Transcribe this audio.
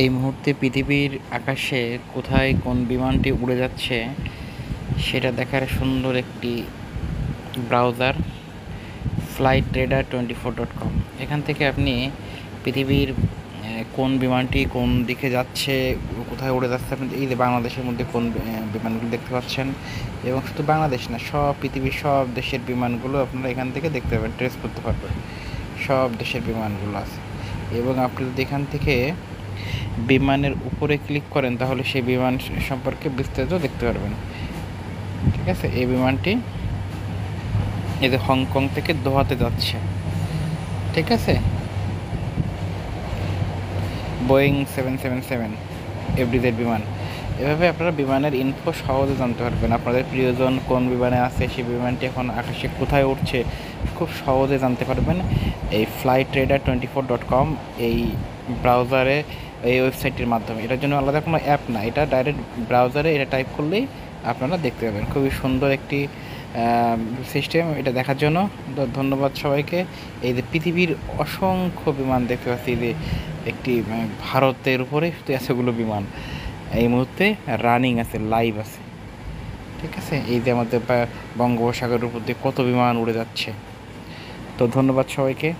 এই মুহূর্তে পৃথিবীর আকাশে কোথায় কোন বিমানটি উড়ে যাচ্ছে সেটা দেখার সুন্দর একটি ব্রাউজার flightradar24.com। এখান থেকে আপনি পৃথিবীর কোন বিমানটি কোন দিকে যাচ্ছে, কোথায় উড়ে যাচ্ছে, আপনি এই যে বাংলাদেশের মধ্যে কোন বিমানগুলো দেখতে পাচ্ছেন, এবং শুধু বাংলাদেশ না, সব পৃথিবীর সব দেশের বিমানগুলো আপনারা এখান থেকে দেখতে পাবেন, ট্রেস করতে পারবেন। সব দেশের বিমানগুলো আছে, এবং আপনি যদি এখান থেকে বিমানের উপরে ক্লিক করেন তাহলে সেই বিমান সম্পর্কে বিস্তারিত দেখতে পারবেন। ঠিক আছে, এই বিমানটি এই যে হংকং থেকে দোহাতে যাচ্ছে। ঠিক আছে, বোয়িং 777 এফডিজেড বিমান। এভাবে আপনারা বিমানের ইনফো সহজে জানতে পারবেন। আপনাদের প্রিয়জন কোন বিমানে আছে, সেই বিমানটি এখন আকাশে কোথায় উঠছে, খুব সহজে জানতে পারবেন এই flightradar24.com এই ব্রাউজারে, এই ওয়েবসাইটটির মাধ্যমে। এটার জন্য আলাদা কোনো অ্যাপ না, এটা ডাইরেক্ট ব্রাউজারে এটা টাইপ করলেই আপনারা দেখতে পাবেন। খুবই সুন্দর একটি সিস্টেম। এটা দেখার জন্য ধন্যবাদ সবাইকে। এই যে পৃথিবীর অসংখ্য বিমান দেখতে পাচ্ছি, যে একটি ভারতের উপরে এতগুলো বিমান এই মুহূর্তে রানিং আছে, লাইভ আছে। ঠিক আছে, এই যে আমাদের বঙ্গোপসাগরের উপর দিয়ে কত বিমান উড়ে যাচ্ছে। তো ধন্যবাদ সবাইকে।